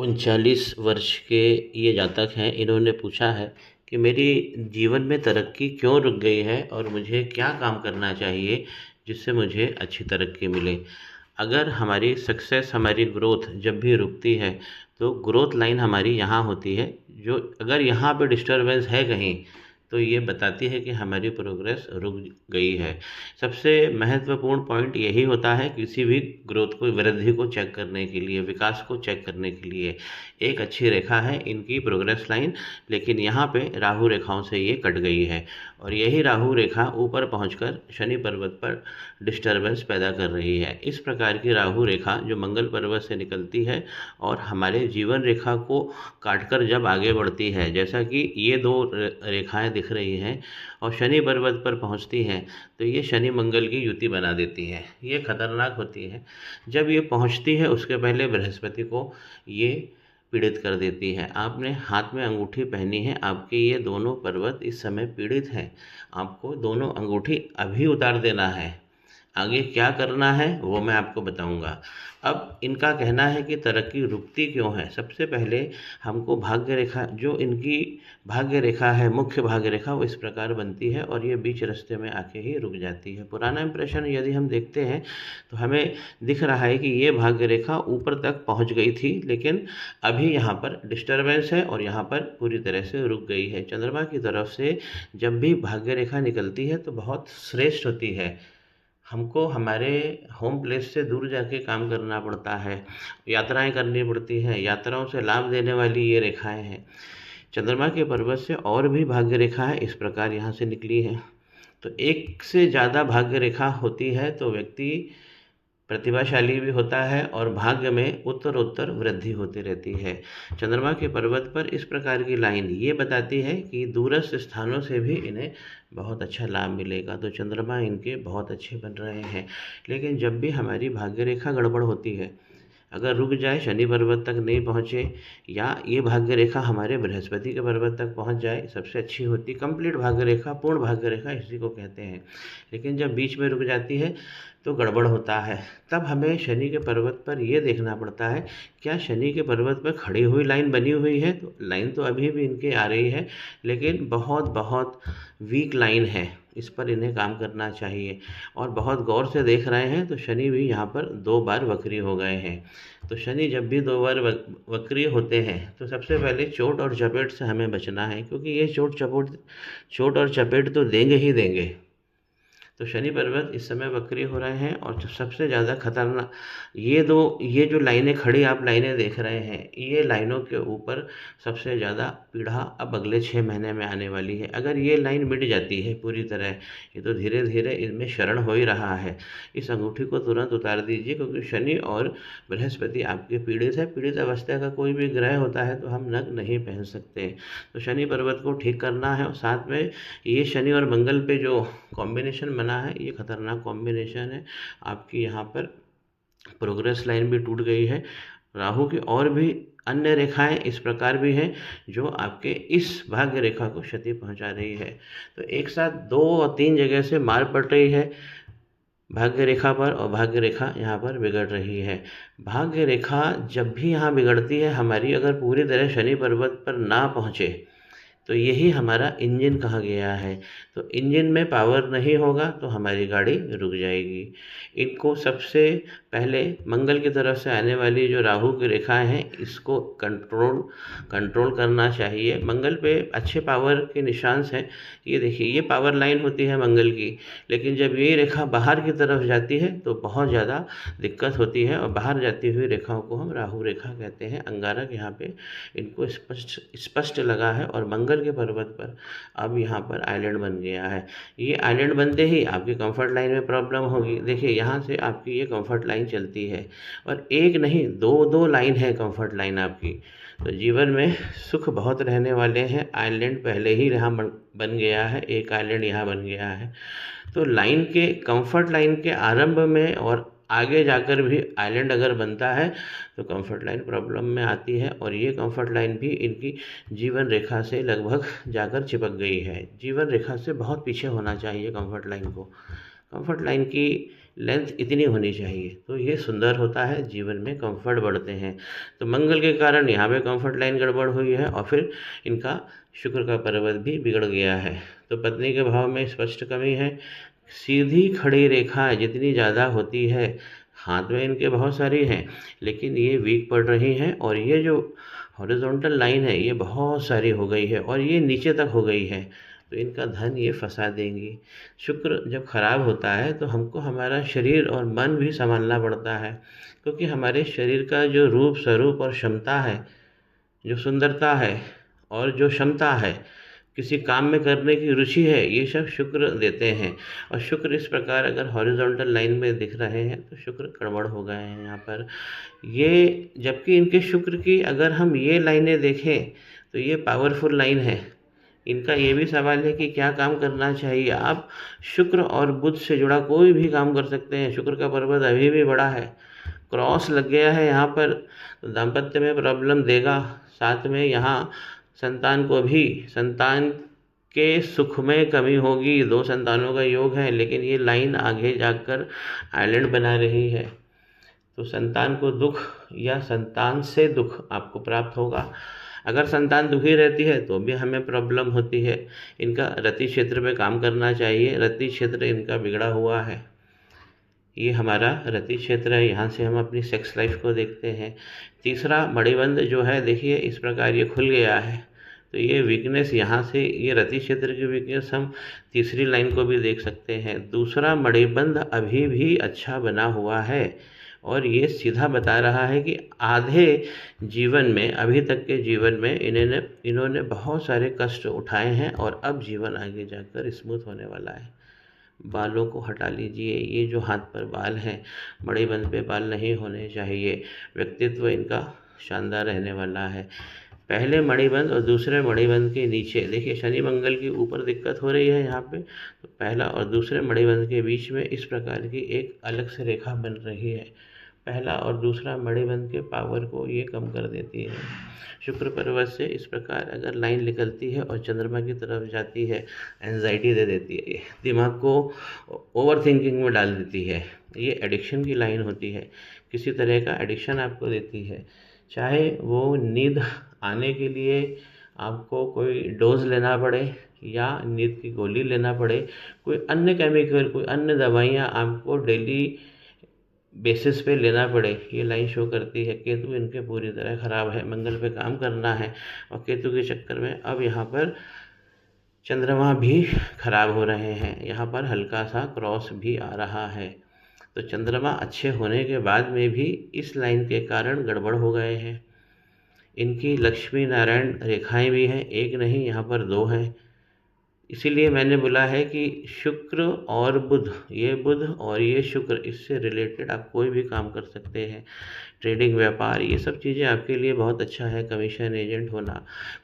39 वर्ष के ये जातक हैं। इन्होंने पूछा है कि मेरी जीवन में तरक्की क्यों रुक गई है और मुझे क्या काम करना चाहिए जिससे मुझे अच्छी तरक्की मिले। अगर हमारी सक्सेस, हमारी ग्रोथ जब भी रुकती है तो ग्रोथ लाइन हमारी यहाँ होती है। जो अगर यहाँ पे डिस्टरबेंस है कहीं तो ये बताती है कि हमारी प्रोग्रेस रुक गई है। सबसे महत्वपूर्ण पॉइंट यही होता है किसी भी ग्रोथ को, वृद्धि को चेक करने के लिए, विकास को चेक करने के लिए। एक अच्छी रेखा है इनकी प्रोग्रेस लाइन, लेकिन यहाँ पे राहु रेखाओं से ये कट गई है और यही राहु रेखा ऊपर पहुंचकर शनि पर्वत पर डिस्टरबेंस पैदा कर रही है। इस प्रकार की राहु रेखा जो मंगल पर्वत से निकलती है और हमारे जीवन रेखा को काटकर जब आगे बढ़ती है, जैसा कि ये दो रेखाएं दिख रही हैं, और शनि पर्वत पर पहुंचती हैं, तो ये शनि मंगल की युति बना देती है। ये खतरनाक होती है। जब ये पहुंचती है उसके पहले बृहस्पति को ये पीड़ित कर देती है। आपने हाथ में अंगूठी पहनी है, आपके ये दोनों पर्वत इस समय पीड़ित हैं। आपको दोनों अंगूठी अभी उतार देना है। आगे क्या करना है वो मैं आपको बताऊंगा। अब इनका कहना है कि तरक्की रुकती क्यों है। सबसे पहले हमको भाग्य रेखा, जो इनकी भाग्य रेखा है, मुख्य भाग्य रेखा, वो इस प्रकार बनती है और ये बीच रास्ते में आके ही रुक जाती है। पुराना इंप्रेशन यदि हम देखते हैं तो हमें दिख रहा है कि ये भाग्य रेखा ऊपर तक पहुंच गई थी, लेकिन अभी यहाँ पर डिस्टरबेंस है और यहाँ पर पूरी तरह से रुक गई है। चंद्रमा की तरफ से जब भी भाग्य रेखा निकलती है तो बहुत श्रेष्ठ होती है। हमको हमारे होम प्लेस से दूर जाके काम करना पड़ता है, यात्राएं करनी पड़ती हैं, यात्राओं से लाभ देने वाली ये रेखाएं हैं। चंद्रमा के पर्वत से और भी भाग्य रेखा है इस प्रकार यहाँ से निकली है। तो एक से ज़्यादा भाग्य रेखा होती है तो व्यक्ति प्रतिभाशाली भी होता है और भाग्य में उत्तरोत्तर वृद्धि होती रहती है। चंद्रमा के पर्वत पर इस प्रकार की लाइन ये बताती है कि दूरस्थ स्थानों से भी इन्हें बहुत अच्छा लाभ मिलेगा। तो चंद्रमा इनके बहुत अच्छे बन रहे हैं। लेकिन जब भी हमारी भाग्य रेखा गड़बड़ होती है, अगर रुक जाए, शनि पर्वत तक नहीं पहुँचे, या ये भाग्य रेखा हमारे बृहस्पति के पर्वत तक पहुँच जाए, सबसे अच्छी होती। कंप्लीट भाग्य रेखा, पूर्ण भाग्य रेखा इसी को कहते हैं। लेकिन जब बीच में रुक जाती है तो गड़बड़ होता है। तब हमें शनि के पर्वत पर ये देखना पड़ता है, क्या शनि के पर्वत पर खड़ी हुई लाइन बनी हुई है। तो लाइन तो अभी भी इनके आ रही है, लेकिन बहुत बहुत वीक लाइन है। इस पर इन्हें काम करना चाहिए। और बहुत गौर से देख रहे हैं तो शनि भी यहाँ पर 2 बार वक्री हो गए हैं। तो शनि जब भी 2 बार वक्री होते हैं तो सबसे पहले चोट और चपेट से हमें बचना है, क्योंकि ये चोट और चपेट तो देंगे ही देंगे। तो शनि पर्वत इस समय वक्री हो रहे हैं और सबसे ज़्यादा खतरनाक ये जो लाइनें खड़ी आप लाइनें देख रहे हैं, ये लाइनों के ऊपर सबसे ज़्यादा पीड़ा अब अगले 6 महीने में आने वाली है। अगर ये लाइन मिट जाती है पूरी तरह, ये तो धीरे धीरे इनमें शरण हो ही रहा है। इस अंगूठी को तुरंत उतार दीजिए, क्योंकि शनि और बृहस्पति आपके पीड़ित है। पीड़ित अवस्था का कोई भी ग्रह होता है तो हम नग नहीं पहन सकते। तो शनि पर्वत को ठीक करना है। और साथ में ये शनि और मंगल पे जो कॉम्बिनेशन बना है, ये खतरनाक कॉम्बिनेशन है। आपकी यहाँ पर प्रोग्रेस लाइन भी टूट गई है। राहु की और भी अन्य रेखाएं इस प्रकार भी हैं जो आपके इस भाग्य रेखा को क्षति पहुंचा रही है। तो एक साथ 2 और 3 जगह से मार पड़ रही है भाग्य रेखा पर, और भाग्य रेखा यहाँ पर बिगड़ रही है। भाग्य रेखा जब भी यहाँ बिगड़ती है हमारी, अगर पूरी तरह शनि पर्वत पर ना पहुँचे, तो यही हमारा इंजन कहा गया है। तो इंजन में पावर नहीं होगा तो हमारी गाड़ी रुक जाएगी। इनको सबसे पहले मंगल की तरफ से आने वाली जो राहु की रेखाएं हैं, इसको कंट्रोल करना चाहिए। मंगल पे अच्छे पावर के निशान हैं। ये देखिए, ये पावर लाइन होती है मंगल की, लेकिन जब ये रेखा बाहर की तरफ जाती है तो बहुत ज़्यादा दिक्कत होती है। और बाहर जाती हुई रेखाओं को हम राहु रेखा कहते हैं। अंगारक यहाँ पे इनको स्पष्ट लगा है। और मंगल के पर्वत पर अब यहाँ पर आइलैंड बन गया है। ये आइलैंड बनते ही आपकी कंफर्ट लाइन में प्रॉब्लम होगी। देखिए, यहाँ से आपकी ये कंफर्ट लाइन चलती है, और एक नहीं, 2 लाइन है कंफर्ट लाइन आपकी। तो जीवन में सुख बहुत रहने वाले हैं। आइलैंड पहले ही यहाँ बन गया है, एक आइलैंड यहाँ बन गया है। तो लाइन के, कंफर्ट लाइन के आरंभ में और आगे जाकर भी आइलैंड अगर बनता है तो कंफर्ट लाइन प्रॉब्लम में आती है। और ये कंफर्ट लाइन भी इनकी जीवन रेखा से लगभग जाकर चिपक गई है। जीवन रेखा से बहुत पीछे होना चाहिए कंफर्ट लाइन को। कंफर्ट लाइन की लेंथ इतनी होनी चाहिए, तो ये सुंदर होता है, जीवन में कंफर्ट बढ़ते हैं। तो मंगल के कारण यहाँ पे कंफर्ट लाइन गड़बड़ हुई है और फिर इनका शुक्र का पर्वत भी बिगड़ गया है। तो पत्नी के भाव में स्पष्ट कमी है। सीधी खड़ी रेखा जितनी ज़्यादा होती है, हाथ में इनके बहुत सारी हैं, लेकिन ये वीक पड़ रही हैं, और ये जो हॉरिजॉन्टल लाइन है ये बहुत सारी हो गई है और ये नीचे तक हो गई है, तो इनका धन ये फंसा देंगी। शुक्र जब खराब होता है तो हमको हमारा शरीर और मन भी संभालना पड़ता है, क्योंकि हमारे शरीर का जो रूप स्वरूप और क्षमता है, जो सुंदरता है और जो क्षमता है, किसी काम में करने की रुचि है, ये सब शुक्र देते हैं। और शुक्र इस प्रकार अगर हॉरिजॉन्टल लाइन में दिख रहे हैं तो शुक्र गड़बड़ हो गए हैं यहाँ पर। ये जबकि इनके शुक्र की अगर हम ये लाइनें देखें तो ये पावरफुल लाइन है। इनका ये भी सवाल है कि क्या काम करना चाहिए। आप शुक्र और बुध से जुड़ा कोई भी काम कर सकते हैं। शुक्र का पर्वत अभी भी बड़ा है, क्रॉस लग गया है यहाँ पर, तो दाम्पत्य में प्रॉब्लम देगा। साथ में यहाँ संतान को भी, संतान के सुख में कमी होगी। 2 संतानों का योग है, लेकिन ये लाइन आगे जाकर आइलैंड बना रही है, तो संतान को दुख या संतान से दुख आपको प्राप्त होगा। अगर संतान दुखी रहती है तो भी हमें प्रॉब्लम होती है। इनका रति क्षेत्र में काम करना चाहिए। रति क्षेत्र इनका बिगड़ा हुआ है, ये हमारा रति क्षेत्र है। यहाँ से हम अपनी सेक्स लाइफ को देखते हैं। तीसरा मणिबंध जो है, देखिए इस प्रकार ये खुल गया है, तो ये वीकनेस यहाँ से, ये रति क्षेत्र की वीकनेस हम तीसरी लाइन को भी देख सकते हैं। दूसरा मणिबंध अभी भी अच्छा बना हुआ है और ये सीधा बता रहा है कि आधे जीवन में, अभी तक के जीवन में इन्होंने बहुत सारे कष्ट उठाए हैं और अब जीवन आगे जाकर स्मूथ होने वाला है। बालों को हटा लीजिए, ये जो हाथ पर बाल हैं, मणिबंध पे बाल नहीं होने चाहिए। व्यक्तित्व इनका शानदार रहने वाला है। पहले मणिबंध और दूसरे मणिबंध के नीचे देखिए शनि मंगल की ऊपर दिक्कत हो रही है यहाँ पे, तो पहला और दूसरे मणिबंध के बीच में इस प्रकार की एक अलग से रेखा बन रही है। पहला और दूसरा मणिबंध के पावर को ये कम कर देती है। शुक्र पर्वत से इस प्रकार अगर लाइन निकलती है और चंद्रमा की तरफ जाती है, एंजाइटी दे देती है, ये दिमाग को ओवर थिंकिंग में डाल देती है। ये एडिक्शन की लाइन होती है, किसी तरह का एडिक्शन आपको देती है, चाहे वो नींद आने के लिए आपको कोई डोज लेना पड़े या नींद की गोली लेना पड़े, कोई अन्य केमिकल, कोई अन्य दवाइयाँ आपको डेली बेसिस पे लेना पड़े, ये लाइन शो करती है। केतु इनके पूरी तरह ख़राब है, मंगल पे काम करना है और केतु के चक्कर में अब यहाँ पर चंद्रमा भी खराब हो रहे हैं। यहाँ पर हल्का सा क्रॉस भी आ रहा है, तो चंद्रमा अच्छे होने के बाद में भी इस लाइन के कारण गड़बड़ हो गए हैं। इनकी लक्ष्मी नारायण रेखाएं भी हैं, एक नहीं यहाँ पर 2 हैं। इसीलिए मैंने बोला है कि शुक्र और बुध, ये बुध और ये शुक्र, इससे रिलेटेड आप कोई भी काम कर सकते हैं। ट्रेडिंग, व्यापार, ये सब चीज़ें आपके लिए बहुत अच्छा है। कमीशन एजेंट होना,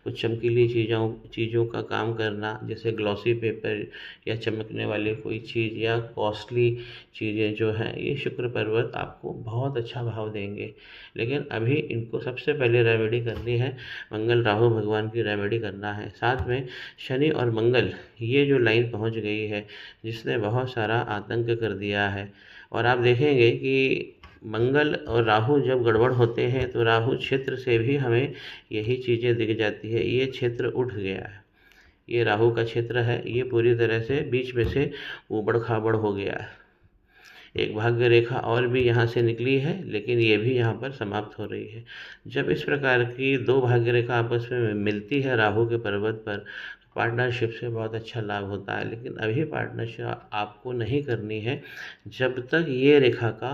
कुछ चमकीली चीज़ों का काम करना, जैसे ग्लॉसी पेपर या चमकने वाली कोई चीज़ या कॉस्टली चीज़ें जो हैं, ये शुक्र पर्वत आपको बहुत अच्छा भाव देंगे। लेकिन अभी इनको सबसे पहले रेमेडी करनी है, मंगल राहु भगवान की रेमेडी करना है। साथ में शनि और मंगल, ये जो लाइन पहुंच गई है जिसने बहुत सारा आतंक कर दिया है। और आप देखेंगे कि मंगल और राहु जब गड़बड़ होते हैं तो राहु क्षेत्र से भी हमें यही चीज़ें दिख जाती है। ये क्षेत्र उठ गया है, ये राहु का क्षेत्र है, ये पूरी तरह से बीच में से ऊबड़ खाबड़ हो गया है। एक भाग्य रेखा और भी यहाँ से निकली है, लेकिन ये भी यहाँ पर समाप्त हो रही है। जब इस प्रकार की 2 भाग्य रेखा आपस में मिलती है राहु के पर्वत पर, पार्टनरशिप से बहुत अच्छा लाभ होता है। लेकिन अभी पार्टनरशिप आपको नहीं करनी है जब तक ये रेखा का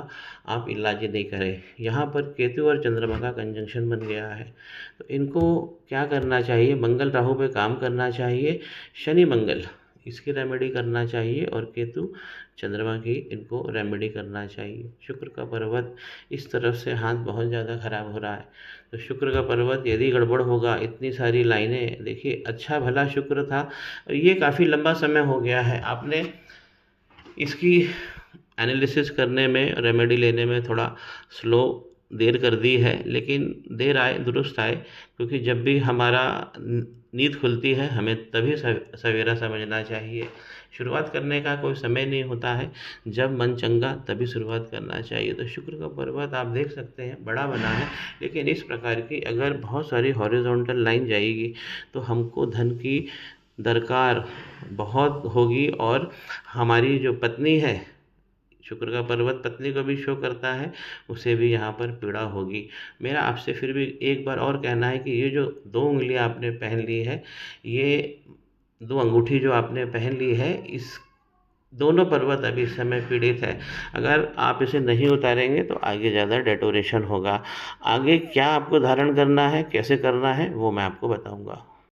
आप इलाज नहीं करें। यहाँ पर केतु और चंद्रमा का कंजंक्शन बन गया है, तो इनको क्या करना चाहिए, मंगल राहु पे काम करना चाहिए, शनि मंगल इसकी रेमेडी करना चाहिए और केतु चंद्रमा की इनको रेमेडी करना चाहिए। शुक्र का पर्वत इस तरफ से हाथ बहुत ज़्यादा ख़राब हो रहा है, तो शुक्र का पर्वत यदि गड़बड़ होगा, इतनी सारी लाइनें देखिए, अच्छा भला शुक्र था, ये काफ़ी लंबा समय हो गया है, आपने इसकी एनालिसिस करने में, रेमेडी लेने में थोड़ा स्लो देर कर दी है, लेकिन देर आए दुरुस्त आए, क्योंकि जब भी हमारा नींद खुलती है हमें तभी सवेरा समझना चाहिए। शुरुआत करने का कोई समय नहीं होता है, जब मन चंगा तभी शुरुआत करना चाहिए। तो शुक्र का पर्वत आप देख सकते हैं बड़ा बना है, लेकिन इस प्रकार की अगर बहुत सारी हॉरिजॉन्टल लाइन जाएगी तो हमको धन की दरकार बहुत होगी, और हमारी जो पत्नी है, शुक्र का पर्वत पत्नी को भी शो करता है, उसे भी यहाँ पर पीड़ा होगी। मेरा आपसे फिर भी एक बार और कहना है कि ये जो 2 उँगलियाँ आपने पहन ली है, ये 2 अंगूठी जो आपने पहन ली है, इस दोनों पर्वत अभी इस समय पीड़ित है। अगर आप इसे नहीं उतारेंगे तो आगे ज़्यादा डेटोरेशन होगा। आगे क्या आपको धारण करना है, कैसे करना है, वो मैं आपको बताऊँगा।